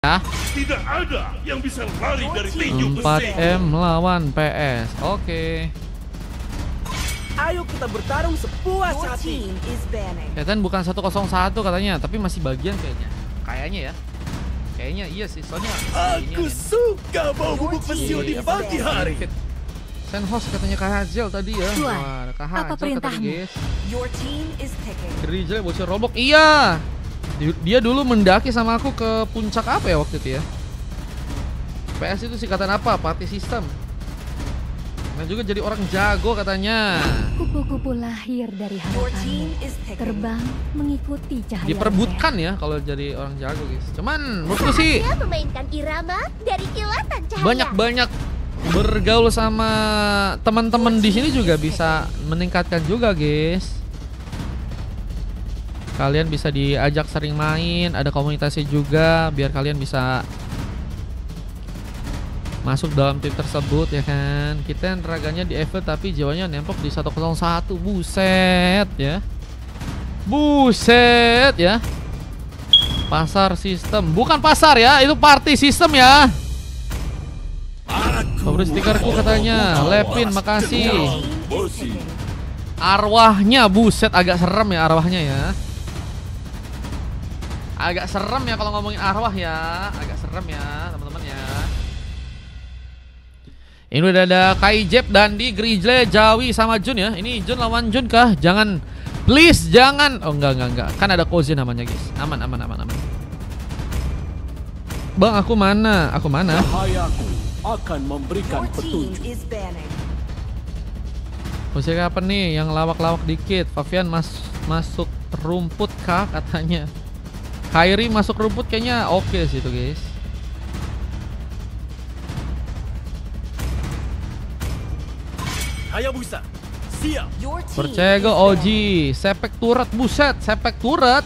Ya. Tidak ada yang bisa lari dari tinju besi. 4M melawan PS. Oke. Ayo kita bertarung sepuas Your hati. team is banning. Kelihatan bukan 101 katanya, tapi masih bagian kayaknya. Kayaknya ya. Kayaknya iya sih, soalnya Aku suka bau bubuk pensiun di pagi hari. Senhos katanya Kak Hazel tadi ya. Tuan, Wah, Kak apa Hazel perintahmu? katanya, guys. Your team is picking. Grizzly bocor robok. Iya. Dia dulu mendaki sama aku ke puncak apa ya waktu itu ya? PS itu singkatan apa? Party system. Dan juga jadi orang jago katanya. Kupu-kupu lahir dari Your harapanmu, team is picking. terbang mengikuti cahaya. Diperbutkan ya kalau jadi orang jago, guys. Cuman menurutku sih Dia memainkan irama dari kilatan cahaya. banyak bergaul sama teman-teman di sini juga bisa meningkatkan juga, guys. Kalian bisa diajak sering main, ada komunitasnya juga biar kalian bisa masuk dalam tim tersebut ya kan. Kita raganya di event tapi jiwanya nempok di 101. Buset ya. Buset ya. Pasar sistem, bukan pasar ya, itu party sistem ya. Favorit stikerku katanya, Lepin makasih. Besi. Arwahnya buset agak serem ya arwahnya ya. Agak serem ya kalau ngomongin arwah ya. Agak serem ya teman-teman ya. Ini udah ada Kai Jep, Dandi, Grizzly, Jawi sama Jun ya. Ini Jun lawan Jun kah? Jangan, please jangan. Oh enggak. Kan ada Kozi namanya guys. Aman. Bang aku mana? Cahayaku akan memberikan Your team petunjuk. is banning. Musik apa nih yang lawak-lawak dikit? Fabian masuk rumput kah katanya. Kairi masuk rumput kayaknya oke sih itu guys. Hayabusa, siap. Your team Percego is Oji, sepek turret, buset, sepek turret.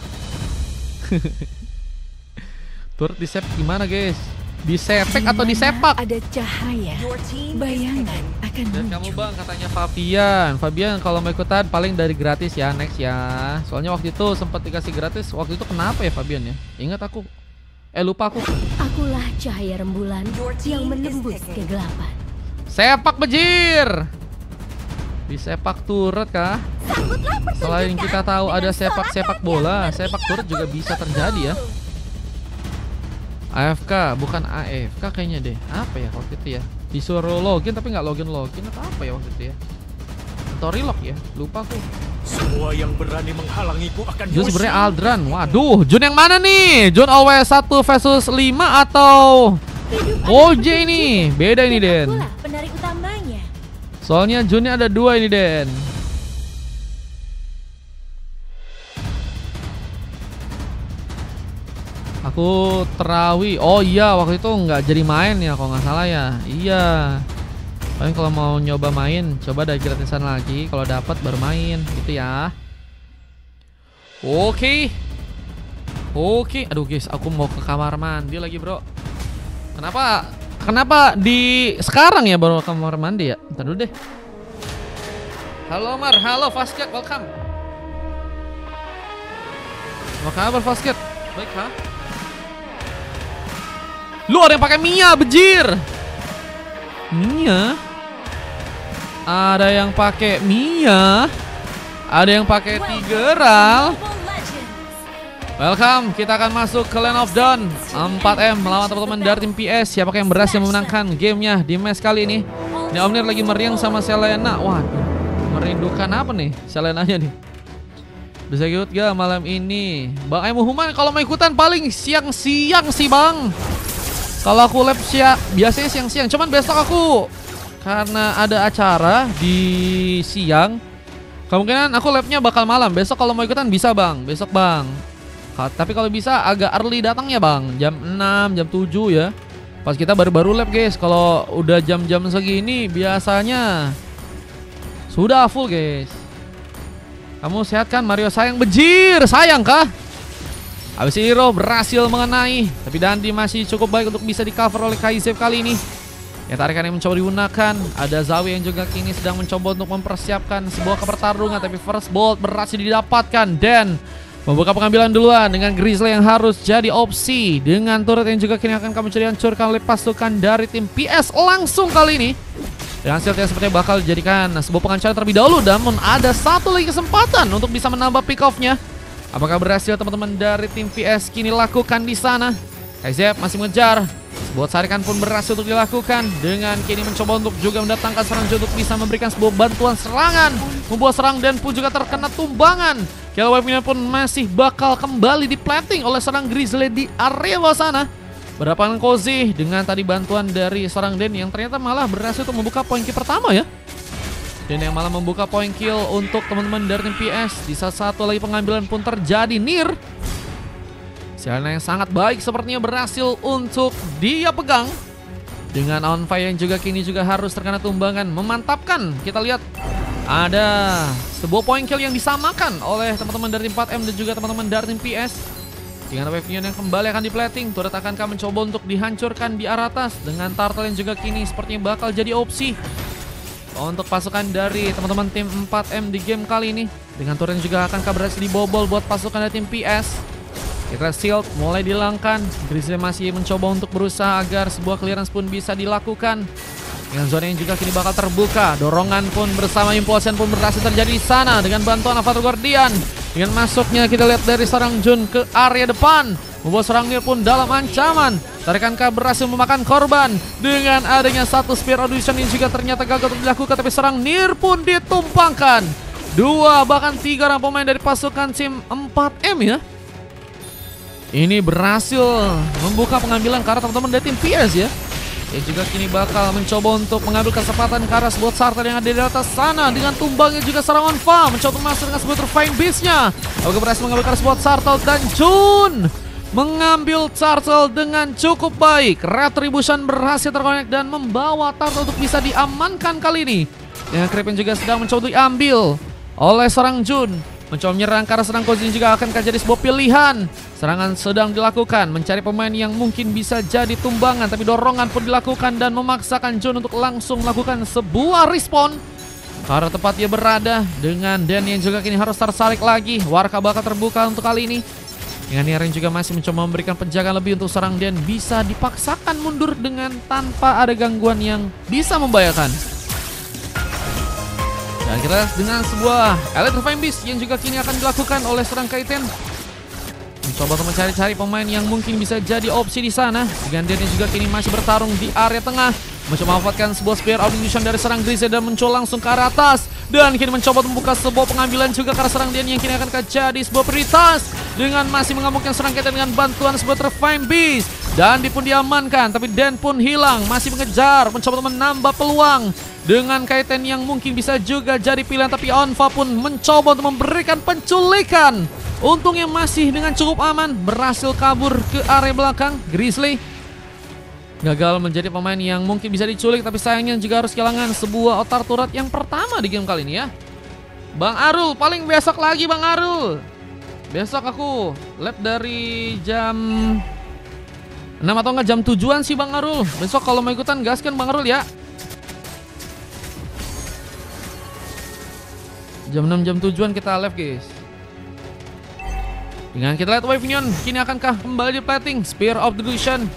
Turret disepek gimana guys? Disepek atau Di mana disepak? Ada cahaya. Your team Bayangan is picking. akan Dan kamu muncul. bang katanya Fabian kalau mau ikutan paling dari gratis ya next ya. Soalnya waktu itu sempat dikasih gratis. Waktu itu kenapa ya Fabian ya? Ingat aku. Lupa aku. Akulah cahaya rembulan Your team yang is menembus picking. kegelapan. Sepak bejir. Disepak turret kah? Sambutlah pertunjukan Selain kita tahu ada dengan sepak sorakan bola, yang sepak turret berkilau juga bisa terjadi ya. AFK bukan AFK kayaknya deh. Apa ya waktu itu ya? Disuruh login tapi nggak login atau apa ya waktu itu ya? Atau relock ya? Lupa aku. Semua yang berani menghalangiku akan Jun sebenarnya Aldran. Waduh, Jun yang mana nih? Jun OW 1 versus 5 atau Hidup OJ ini? Beda ini Den. Akulah penarik utamanya. Soalnya Junnya ada 2 ini Den. Aku terawih. Oh iya waktu itu nggak jadi main ya kalau nggak salah ya. Iya. Paling kalau mau nyoba main, coba dari gratisan lagi. Kalau dapat baru main gitu ya. Oke. Aduh guys, aku mau ke kamar mandi lagi bro. Kenapa di sekarang ya baru ke kamar mandi ya? Bentar dulu deh. Halo Mar, halo Fasket, welcome. Apa kabar Fasket? Baik ha? Lu ada yang pakai Mia, bejir. Mia? Ada yang pakai Mia? Ada yang pakai Tigeral? Welcome, kita akan masuk ke Land of Dawn 4M melawan teman-teman dari tim PS. Siapakah yang berhasil memenangkan gamenya di match kali ini? Ini Omnir lagi meriang sama Selena. Waduh, merindukan apa nih Selenanya nih? Bisa ikut gak malam ini? Bang Emu Human kalau mau ikutan paling siang-siang sih bang. Kalau aku lab biasanya siang-siang. Cuman besok aku karena ada acara di siang, kemungkinan aku labnya bakal malam. Besok kalau mau ikutan bisa bang. Besok bang. Tapi kalau bisa agak early datangnya bang. Jam 6, jam 7 ya. Pas kita baru-baru lab guys. Kalau udah jam-jam segini biasanya sudah full guys. Kamu sehat kan Mario sayang bejir? Sayang kah? Habis Hero berhasil mengenai, tapi Dandi masih cukup baik untuk bisa di cover oleh Kaizev kali ini. Ya tarikan yang mencoba digunakan. Ada Zawi yang juga kini sedang mencoba untuk mempersiapkan sebuah pertarungan, tapi first bolt berhasil didapatkan dan Membuka pengambilan duluan dengan Grizzly yang harus jadi opsi. Dengan turret yang juga kini akan kami coba dihancurkan oleh pasukan dari tim PS langsung kali ini. Dengan shield yang sepertinya bakal dijadikan sebuah pengancaran terlebih dahulu. Namun ada satu lagi kesempatan untuk bisa menambah pick off-nya. Apakah berhasil teman-teman dari tim PS kini lakukan di sana? KZ masih mengejar. Sebuah sarikan pun berhasil untuk dilakukan. Dengan kini mencoba untuk juga mendatangkan serangan untuk bisa memberikan sebuah bantuan serangan. Membuat serang dan pun juga terkena tumbangan. Kill wave-nya pun masih bakal kembali di plating oleh seorang Grizzly di area bawah sana. Berhadapan Kozi dengan tadi bantuan dari seorang Den yang ternyata malah berhasil untuk membuka poin kill pertama ya. Dan yang malah membuka poin kill untuk teman-teman dari tim PS. Di saat satu lagi pengambilan pun terjadi Nir. Selena yang sangat baik sepertinya berhasil untuk dia pegang. Dengan on fire yang juga kini juga harus terkena tumbangan. Memantapkan, kita lihat ada sebuah poin kill yang disamakan oleh teman-teman dari tim 4M dan juga teman-teman dari tim PS. Dengan wave yang kembali akan di-plating, turret akan kami mencoba untuk dihancurkan di arah atas. Dengan turtle yang juga kini sepertinya bakal jadi opsi untuk pasukan dari teman-teman tim 4M di game kali ini. Dengan turret yang juga akan berhasil dibobol buat pasukan dari tim PS. Kita shield mulai dilangkan. Grizzly masih mencoba untuk berusaha agar sebuah clearance pun bisa dilakukan. Dengan zona yang juga kini bakal terbuka. Dorongan pun bersama impulsion pun berhasil terjadi di sana dengan bantuan Avatar Guardian. Dengan masuknya kita lihat dari seorang Jun ke area depan. Membuat serang Nir pun dalam ancaman. Tarikankah berhasil memakan korban. Dengan adanya satu Spear Audition yang juga ternyata gagal untuk dilakukan. Tapi serang Nir pun ditumpangkan. 2 bahkan 3 orang pemain dari pasukan tim 4M ya. Ini berhasil membuka pengambilan ke arah teman-teman dari tim PS ya. Yang juga kini bakal mencoba untuk mengambil kesempatan ke arah sebuah Sartel yang ada di atas sana. Dengan tumbangnya juga serangan Onfa. Mencoba masuk dengan sebuah Flying Beast-nya. Apakah berhasil mengambil ke arah sebuah Sartel. Dan Jun mengambil Turtle dengan cukup baik. Retribution berhasil terkonek dan membawa Turtle untuk bisa diamankan kali ini. Dengan creep yang juga sedang mencoba untuk diambil oleh seorang Jun. Mencoba menyerang ke arah serang Kozin juga akan jadi sebuah pilihan. Serangan sedang dilakukan, mencari pemain yang mungkin bisa jadi tumbangan. Tapi dorongan pun dilakukan dan memaksakan Jun untuk langsung melakukan sebuah respon karena tempat dia berada. Dengan Den yang juga kini harus tersalik lagi. Warka bakal terbuka untuk kali ini. Dengan Niren juga masih mencoba memberikan penjagaan lebih untuk serang Den. Bisa dipaksakan mundur dengan tanpa ada gangguan yang bisa membahayakan. Dan kita lihat dengan sebuah Electrifying Beast yang juga kini akan dilakukan oleh serang Kaiten. Mencoba untuk mencari-cari pemain yang mungkin bisa jadi opsi di sana. Dengan Den yang juga kini masih bertarung di area tengah. Mencoba memanfaatkan sebuah Spear Audition dari serang Grizzly dan mencoba langsung ke arah atas. Dan kini mencoba membuka sebuah pengambilan juga ke arah serang Den yang kini akan jadi sebuah prioritas. Dengan masih mengamukkan serang Kaiten dengan bantuan sebuah Electrifying Beast. Dan dia pun diamankan, tapi Den pun hilang. Masih mengejar, mencoba untuk menambah peluang. Dengan Kaiten yang mungkin bisa juga jadi pilihan. Tapi Onfa pun mencoba untuk memberikan penculikan. Untungnya masih dengan cukup aman. Berhasil kabur ke area belakang. Grizzly gagal menjadi pemain yang mungkin bisa diculik. Tapi sayangnya juga harus kehilangan sebuah otar turret yang pertama di game kali ini ya. Bang Arul, paling besok lagi Bang Arul. Besok aku lab dari jam 6 atau enggak jam 7-an sih Bang Arul. Besok kalau mau ikutan gaskan Bang Arul ya. Jam 6 jam 7-an kita live guys. Dengan kita lihat Wave Minion kini akankah kembali di plating. Spear of Delusion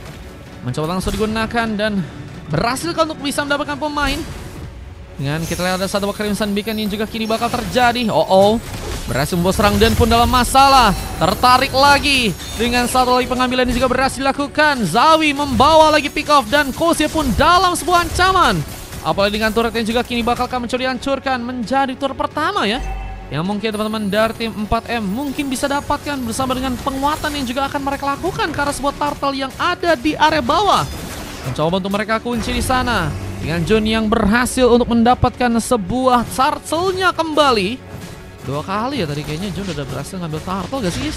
mencoba langsung digunakan dan berhasil untuk bisa mendapatkan pemain. Dengan kita lihat ada satu Crimson Beacon yang juga kini bakal terjadi. Berhasil membawa serang Dan pun dalam masalah. Tertarik lagi. Dengan satu lagi pengambilan ini juga berhasil dilakukan. Zawi membawa lagi pick off dan Kosia pun dalam sebuah ancaman. Apalagi dengan turret yang juga kini bakal kami coba dihancurkan menjadi turret pertama ya. Yang mungkin teman-teman dari tim 4M mungkin bisa dapatkan bersama dengan penguatan yang juga akan mereka lakukan ke arah sebuah turtle yang ada di area bawah. Mencoba untuk mereka kunci di sana. Dengan Jun yang berhasil untuk mendapatkan sebuah turtle-nya kembali. 2 kali ya tadi kayaknya Jun udah berhasil ngambil turtle gak sih?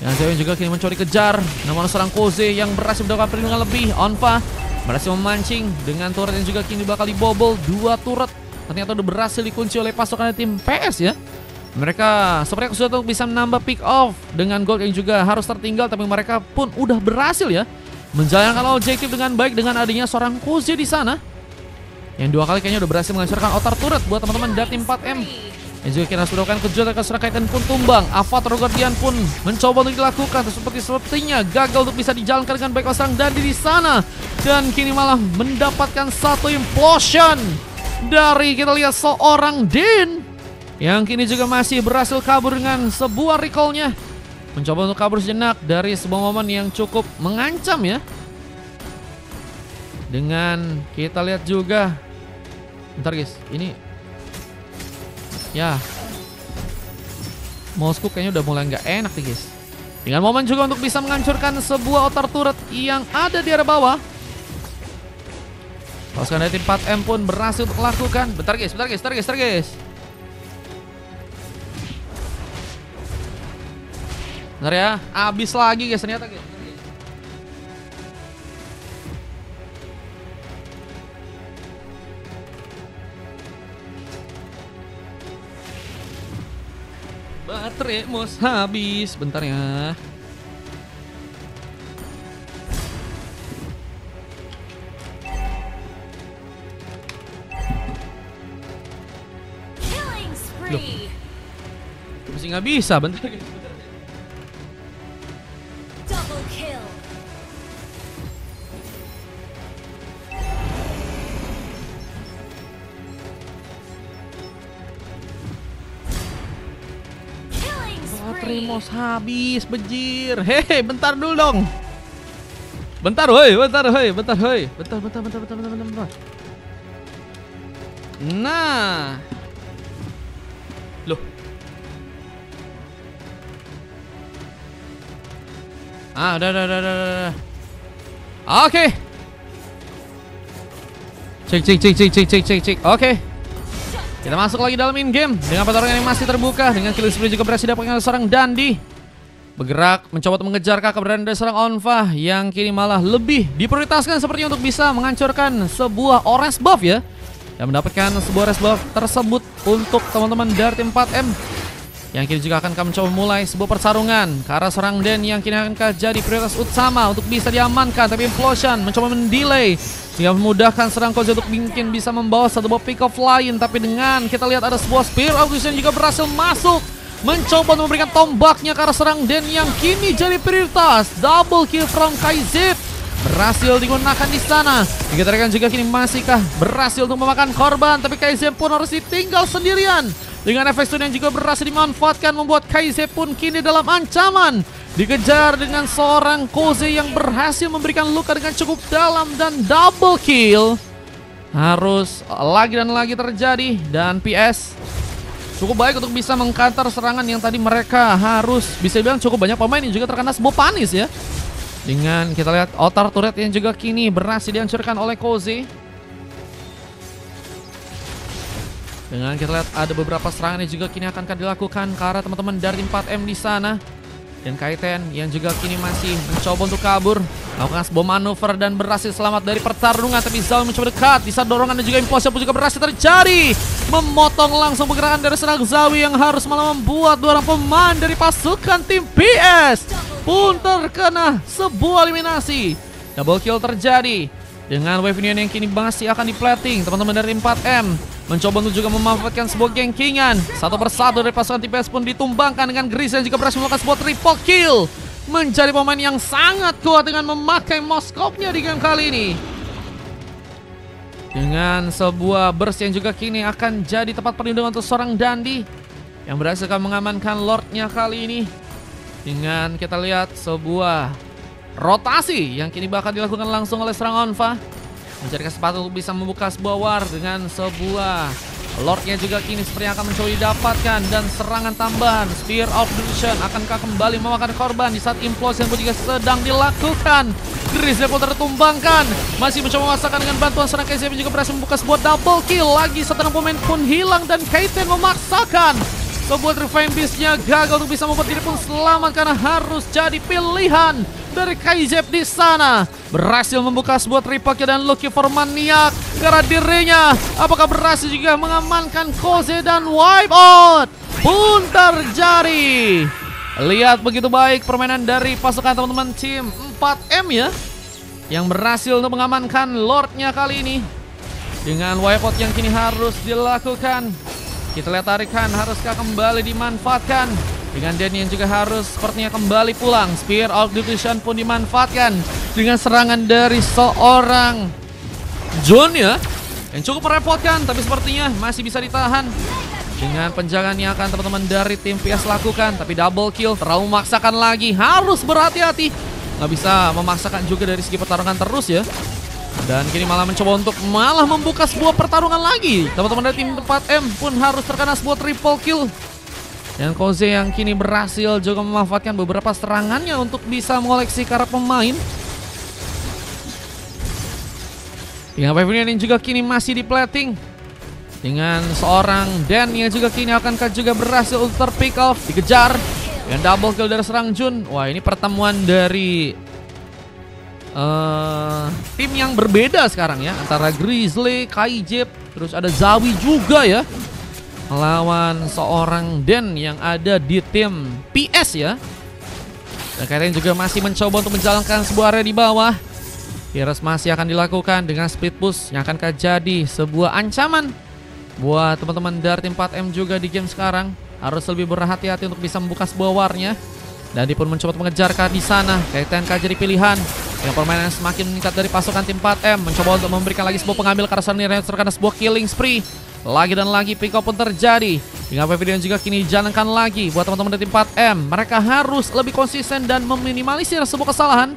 Yang cewek juga kini mencoba dikejar. Namun serang Koze yang berhasil mendapatkan perlindungan lebih. Onfa berhasil memancing dengan turret yang juga kini bakal dibobol. 2 turret ternyata udah berhasil dikunci oleh pasukan tim PS ya. Mereka sepertinya sudah bisa menambah pick off dengan gold yang juga harus tertinggal. Tapi mereka pun udah berhasil ya menjalankan objektif dengan baik dengan adanya seorang Koze di sana. Yang 2 kali kayaknya udah berhasil menghancurkan outer turret buat teman-teman dari tim 4M. Yang Yang juga kira sudah melakukan kejutan ke serang Kaiten pun tumbang. Avatar Guardian pun mencoba untuk dilakukan, sepertinya gagal untuk bisa dijalankan dengan baik oleh serang Dandi di sana. Dan kini malah mendapatkan satu implosion dari kita lihat seorang Din, yang kini juga masih berhasil kabur dengan sebuah recall-nya. Mencoba untuk kabur sejenak dari sebuah momen yang cukup mengancam ya. Dengan kita lihat juga, bentar guys, ini ya mousku kayaknya udah mulai nggak enak nih guys. Dengan momen juga untuk bisa menghancurkan sebuah outer turret yang ada di area bawah. Pasukan dari tim 4M pun berhasil untuk melakukan. Bentar guys. Bentar ya, habis lagi guys ternyata guys. Baterai mus habis, bentar ya. Loh, masih nggak bisa, bentar guys. Double kill. Baterai mouse habis, bejir. Hehe, bentar dulu dong. Bentar. Nah. Loh. Udah. Oke. Cek. Oke. Kita masuk lagi dalam in-game dengan pertarungan yang masih terbuka, dengan kill spree juga berhasil didapatkan oleh seorang Dandi. Bergerak mencoba untuk mengejar keberadaan dari seorang Onfa yang kini malah lebih diprioritaskan sepertinya untuk bisa menghancurkan sebuah orange buff ya. Dan mendapatkan sebuah orange buff tersebut untuk teman-teman dari tim 4M. Yang kini juga akan mencoba mulai sebuah pertarungan ke arah seorang Den yang kini akan jadi prioritas utama untuk bisa diamankan. Tapi Implosion mencoba mendelay sehingga memudahkan serang Koze untuk mungkin bisa membawa satu buah pick off lain. Tapi dengan kita lihat ada sebuah Spear of Vision juga berhasil masuk, mencoba untuk memberikan tombaknya ke arah serang Den yang kini jadi prioritas. Double kill from Kaizip berhasil digunakan di sana. Dikatakan juga kini masihkah berhasil untuk memakan korban, tapi Kaizip pun harus ditinggal sendirian. Dengan efek stun yang juga berhasil dimanfaatkan, membuat Kaizip pun kini dalam ancaman. Dikejar dengan seorang Koze yang berhasil memberikan luka dengan cukup dalam, dan double kill harus lagi dan lagi terjadi. Dan PS cukup baik untuk bisa mengcounter serangan yang tadi mereka harus bisa bilang cukup banyak pemain yang juga terkena sebuah panis ya. Dengan kita lihat outer turret yang juga kini berhasil dihancurkan oleh Koze. Dengan kita lihat ada beberapa serangan yang juga kini akan dilakukan ke arah teman-teman dari 4M di sana. Dan Kaiten yang juga kini masih mencoba untuk kabur, melakukan sebuah manuver dan berhasil selamat dari pertarungan. Tapi Zhao mencoba dekat, di saat dorongan dan juga implosion pun juga berhasil terjadi, memotong langsung pergerakan dari serang Zawi yang harus malah membuat dua orang pemain dari pasukan tim PS pun terkena sebuah eliminasi. Double kill terjadi dengan wave union yang kini masih akan di-plating. Teman-teman dari 4M mencoba untuk juga memanfaatkan sebuah gengkingan. Satu persatu dari pasukan TPS pun ditumbangkan dengan Gris yang juga berhasil melakukan sebuah triple kill. Menjadi pemain yang sangat kuat dengan memakai mouse-scope-nya di game kali ini. Dengan sebuah burst yang juga kini akan jadi tempat perlindungan untuk seorang Dandi yang berhasil mengamankan Lord-nya kali ini. Dengan kita lihat sebuah rotasi yang kini bakal dilakukan langsung oleh seorang Onfa, mencari kesempatan untuk bisa membuka sebuah war dengan sebuah Lordnya juga kini seperti yang akan mencoba didapatkan. Dan serangan tambahan Spear of Vision akankah kembali memakan korban di saat implosion pun juga sedang dilakukan. Grizzly pun tertumbangkan, masih mencoba memasakkan dengan bantuan serang KCP juga berhasil membuka sebuah double kill. Lagi satu pemain pun hilang dan Kaiten memaksakan sebuah Refine Beast-nya gagal untuk bisa membuat diri pun selamat karena harus jadi pilihan dari Kaizep di sana. Berhasil membuka sebuah triple kill dan Lucky for Maniac karena dirinya. Apakah berhasil juga mengamankan Koze dan wipe out pun terjadi. Lihat begitu baik permainan dari pasukan teman-teman tim 4M ya, yang berhasil untuk mengamankan Lordnya kali ini. Dengan wipe out yang kini harus dilakukan, Kita lihat tarikan, haruskah kembali dimanfaatkan? Dengan Den yang juga harus sepertinya kembali pulang. Spear of Destruction pun dimanfaatkan dengan serangan dari seorang Jun ya, yang cukup merepotkan, tapi sepertinya masih bisa ditahan dengan penjagaan yang akan teman-teman dari tim PS lakukan. Tapi double kill, terlalu memaksakan lagi, harus berhati-hati. Nggak bisa memaksakan juga dari segi pertarungan terus ya. Dan kini malah mencoba untuk malah membuka sebuah pertarungan lagi. Teman-teman dari tim 4M pun harus terkena sebuah triple kill. Dan Koze yang kini berhasil juga memanfaatkan beberapa serangannya untuk bisa mengoleksi karakter pemain. Dengan Pavilion yang juga kini masih di plating. Dengan seorang Dan yang juga kini akankah juga berhasil untuk terpick off, dikejar. Dengan double kill dari serang Jun. Wah, ini pertemuan dari tim yang berbeda sekarang ya, antara Grizzly, Kaijip, terus ada Zawi juga ya, melawan seorang Den yang ada di tim PS ya. Dan kayaknya juga masih mencoba untuk menjalankan sebuah area di bawah. Heroes masih akan dilakukan dengan split push yang akankah jadi sebuah ancaman buat teman-teman dari tim 4M juga di game sekarang. Harus lebih berhati-hati untuk bisa membuka sebuah warnya. Dan dia pun mencoba mengejar di sana. Kayaknya jadi pilihan. Yang permainan semakin meningkat dari pasukan tim 4M. Mencoba untuk memberikan lagi sebuah pengambil karena Sarnir terkena sebuah killing spree. Lagi dan lagi pick up pun terjadi. Hingga Pavilion juga kini dijalankan lagi buat teman-teman dari tim 4M. Mereka harus lebih konsisten dan meminimalisir sebuah kesalahan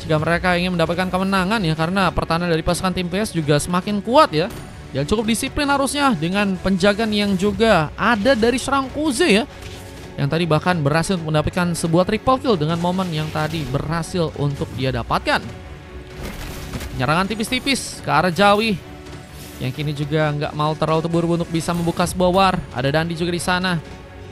jika mereka ingin mendapatkan kemenangan ya. Karena pertahanan dari pasukan tim PS juga semakin kuat ya. Yang cukup disiplin harusnya dengan penjagaan yang juga ada dari serang Koze ya, yang tadi bahkan berhasil mendapatkan sebuah triple kill dengan momen yang tadi berhasil untuk dia dapatkan. Penyerangan tipis-tipis ke arah Jawi, yang kini juga nggak mau terlalu terburu-buru untuk bisa membuka sebuah war. Ada Dandi juga di sana,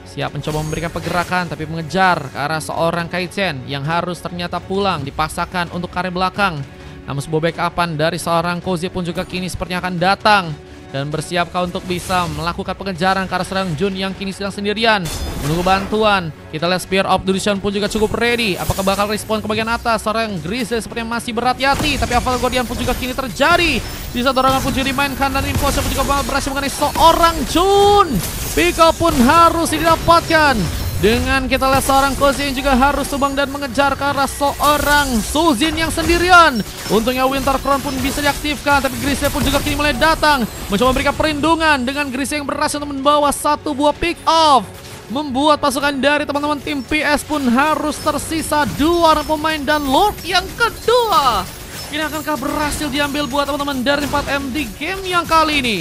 siap mencoba memberikan pergerakan tapi mengejar ke arah seorang Kaizen yang harus ternyata pulang, dipaksakan untuk area belakang. Namun sebuah backupan dari seorang Koze pun juga kini sepertinya akan datang dan bersiapkah untuk bisa melakukan pengejaran ke arah serang Jun yang kini sedang sendirian menunggu bantuan. Kita lihat Spear of Destruction pun juga cukup ready. Apakah bakal respon ke bagian atas? Seorang Grizzly sepertinya masih berhati-hati, tapi Aval Guardian pun juga kini terjadi. Di saat dorongan pun juga dimainkan dan info pun juga berhasil mengenai seorang Jun. Pick up pun harus didapatkan. Dengan kita lihat seorang Koze yang juga harus tumbang dan mengejar ke arah seorang Suzin yang sendirian. Untungnya Winter Crown pun bisa diaktifkan, tapi Grizzly pun juga kini mulai datang mencoba memberikan perlindungan. Dengan Grizzly yang berhasil untuk membawa satu buah pick off, membuat pasukan dari teman-teman tim PS pun harus tersisa 2 orang pemain. Dan Lord yang kedua ini akankah berhasil diambil buat teman-teman dari 4M di game yang kali ini?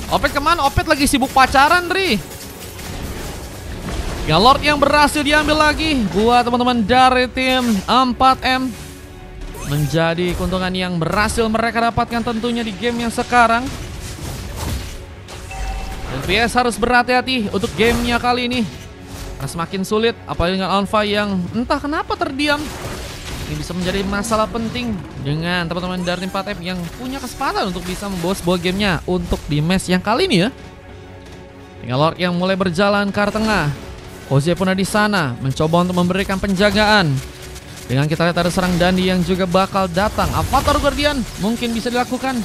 Opet kemana? Opet lagi sibuk pacaran, Ri. Ya, Lord yang berhasil diambil lagi buat teman-teman dari tim 4M. Menjadi keuntungan yang berhasil mereka dapatkan tentunya di game yang sekarang. Dan PS harus berhati-hati untuk gamenya kali ini, karena semakin sulit, apalagi dengan Onfa yang entah kenapa terdiam. Ini bisa menjadi masalah penting dengan teman-teman dari tim 4M yang punya kesempatan untuk bisa membawa sebuah gamenya untuk di match yang kali ini ya. Dengan Lord yang mulai berjalan ke arah tengah, Koze pun ada di sana mencoba untuk memberikan penjagaan. Dengan kita lihat ada serang Dandi yang juga bakal datang. Avatar Guardian mungkin bisa dilakukan.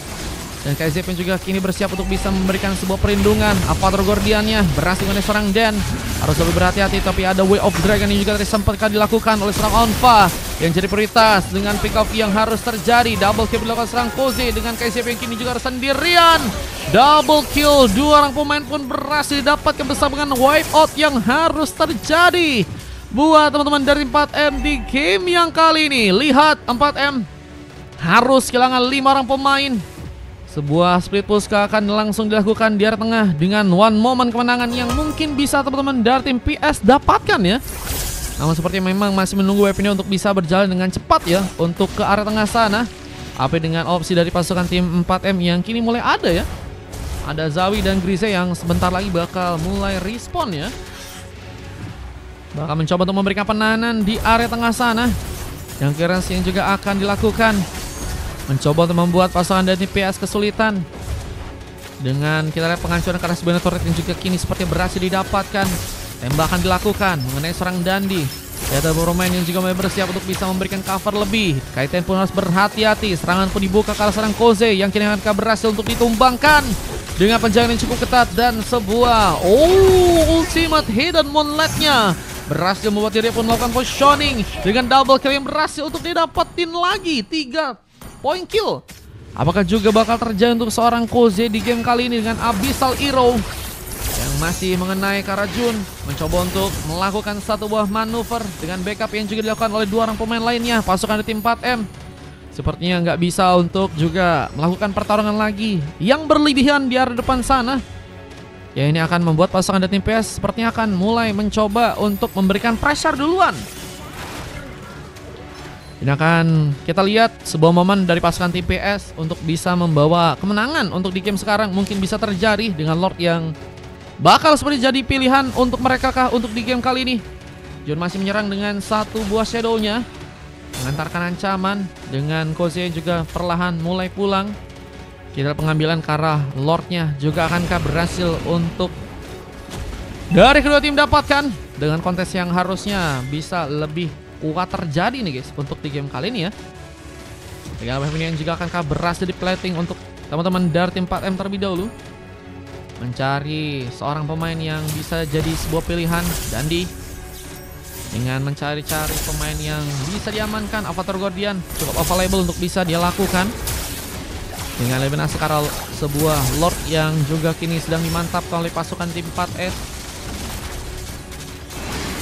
Dan KZ pun juga kini bersiap untuk bisa memberikan sebuah perlindungan. Avatar Guardiannya berhasil mengenai serang Dan. Harus lebih berhati-hati, tapi ada Way of Dragon yang juga tadi sempat dilakukan oleh serang Onfa yang jadi prioritas dengan pick off yang harus terjadi. Double kill dilakukan serang Koze dengan KZ yang kini juga harus sendirian. Double kill, 2 orang pemain pun berhasil didapatkan bersama dengan wipe out yang harus terjadi buat teman-teman dari 4M di game yang kali ini. Lihat 4M harus kehilangan 5 orang pemain. Sebuah split push akan langsung dilakukan di area tengah dengan one moment kemenangan yang mungkin bisa teman-teman dari tim PS dapatkan ya. Namun sepertinya memang masih menunggu weaponnya untuk bisa berjalan dengan cepat ya untuk ke area tengah sana. Apa dengan opsi dari pasukan tim 4M yang kini mulai ada ya. Ada Zawi dan Grizzly yang sebentar lagi bakal mulai respawn ya. Bakal mencoba untuk memberikan penahanan di area tengah sana. Yang clearance yang juga akan dilakukan, mencoba untuk membuat pasukan dari PS kesulitan. Dengan kita lihat penghancuran karena sebenarnya turret yang juga kini seperti berhasil didapatkan. Tembakan dilakukan mengenai seorang Dandi. Ada pemain yang juga mulai bersiap untuk bisa memberikan cover lebih. Kaiten pun harus berhati-hati. Serangan pun dibuka ke arah serang Koze yang kini akan berhasil untuk ditumbangkan. dengan penjagaan yang cukup ketat dan sebuah ultimate hidden moonlight-nya berhasil membuat dirinya pun melakukan positioning dengan double kill yang berhasil untuk didapetin lagi 3 point kill. Apakah juga bakal terjadi untuk seorang Koze di game kali ini dengan Abyssal Hero yang masih mengenai Karajun, mencoba untuk melakukan satu buah manuver dengan backup yang juga dilakukan oleh 2 orang pemain lainnya. Pasukan dari tim 4M sepertinya nggak bisa untuk juga melakukan pertarungan lagi yang berlebihan di area depan sana. Ya, ini akan membuat pasukan dari tim PS sepertinya akan mulai mencoba untuk memberikan pressure duluan. Ini akan kita lihat sebuah momen dari pasukan tim PS untuk bisa membawa kemenangan untuk di game sekarang. Mungkin bisa terjadi dengan Lord yang bakal seperti jadi pilihan untuk mereka kah untuk di game kali ini. Jun masih menyerang dengan satu buah shadow-nya, mengantarkan ancaman dengan Koze yang juga perlahan mulai pulang. Kita pengambilan ke arah Lordnya juga akankah berhasil untuk dari kedua tim dapatkan dengan kontes yang harusnya bisa lebih kuat terjadi nih guys untuk di game kali ini ya. Dengan ini yang juga akankah berhasil di plating untuk teman-teman dari tim 4M terlebih dahulu, mencari seorang pemain yang bisa jadi sebuah pilihan. Dandi dengan mencari-cari pemain yang bisa diamankan. Avatar Guardian cukup available untuk bisa dia lakukan. Dengan lebih sekarang sebuah Lord yang juga kini sedang dimantapkan oleh pasukan tim 4S.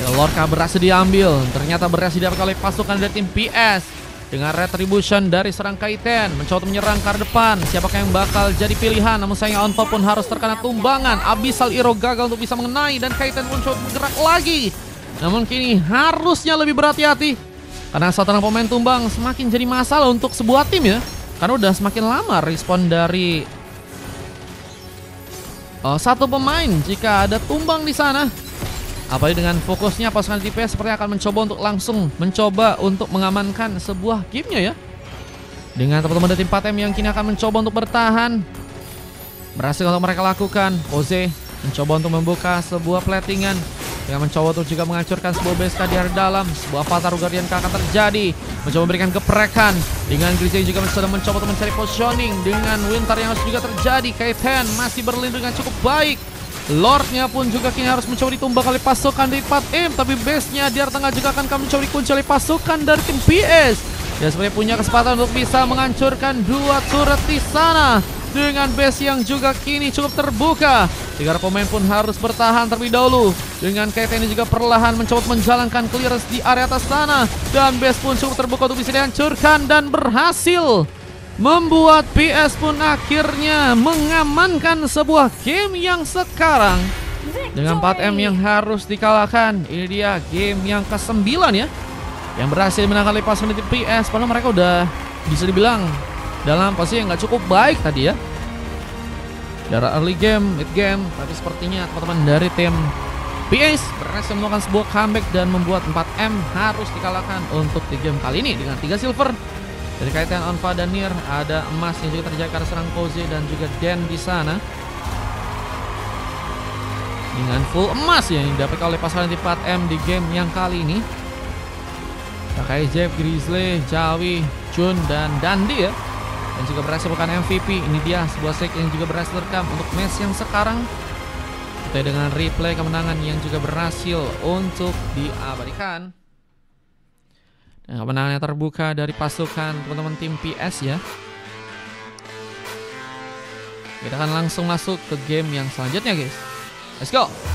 Ya, Lord berhasil diambil, ternyata berhasil didapatkan oleh pasukan dari tim PS. Dengan retribution dari serang Kaiten, mencoba menyerang ke arah depan. Siapakah yang bakal jadi pilihan? Namun sayangnya Onpa pun harus terkena tumbangan. Abyssal Hero gagal untuk bisa mengenai dan Kaiten pun coba bergerak lagi. Namun kini harusnya lebih berhati-hati karena satu orang pemain tumbang semakin jadi masalah untuk sebuah tim ya. Karena udah semakin lama respon dari satu pemain jika ada tumbang di sana. Apalagi dengan fokusnya pasukan TPS sepertinya akan mencoba untuk langsung mengamankan sebuah gamenya ya. Dengan teman-teman dari tim 4M yang kini akan mencoba untuk bertahan. Berhasil untuk mereka lakukan. Koze mencoba untuk membuka sebuah platingan. Dengan mencoba untuk juga menghancurkan sebuah BSK di area dalam. Sebuah Avatar Guardian akan terjadi. Mencoba memberikan geprekan. Dengan Grizzly juga sedang mencoba untuk mencari positioning. Dengan Winter yang harus juga terjadi. Kaiten masih berlindung dengan cukup baik. Lordnya pun juga kini harus mencoba ditumbang oleh pasukan dari 4M. Tapi base-nya di area tengah juga akan mencoba dikunci oleh pasukan dari tim PS. Dia sebenarnya punya kesempatan untuk bisa menghancurkan 2 turret di sana. Dengan base yang juga kini cukup terbuka. 3 pemain pun harus bertahan terlebih dahulu. Dengan Kaiten ini juga perlahan mencoba menjalankan clearance di area atas sana. Dan base pun cukup terbuka untuk bisa dihancurkan. Dan berhasil membuat PS pun akhirnya mengamankan sebuah game yang sekarang dengan 4M yang harus dikalahkan. Ini dia game yang ke-9 ya, yang berhasil menangkan oleh pasukan tim PS. Padahal mereka udah bisa dibilang dalam posisi yang gak cukup baik tadi ya, dari early game, mid game. Tapi sepertinya teman-teman dari tim PS berhasil melakukan sebuah comeback dan membuat 4M harus dikalahkan untuk di game kali ini dengan 3 silver dari Kaiten, Onpa, dan Nier. Ada emas yang juga terjaga karena serang Koze dan juga Den di sana. Dengan full emas yang didapatkan oleh pasukan tim 4M di game yang kali ini. Pakai Jeff, Grizzly, Jawi, Jun, dan Dandi ya. Dan juga berhasil bukan MVP. Ini dia sebuah streak yang juga berhasil rekam untuk match yang sekarang. Kita dengan replay kemenangan yang juga berhasil untuk diabadikan. Dan kemenangannya terbuka dari pasukan teman-teman tim PS ya. Kita akan langsung masuk ke game yang selanjutnya guys. Let's go.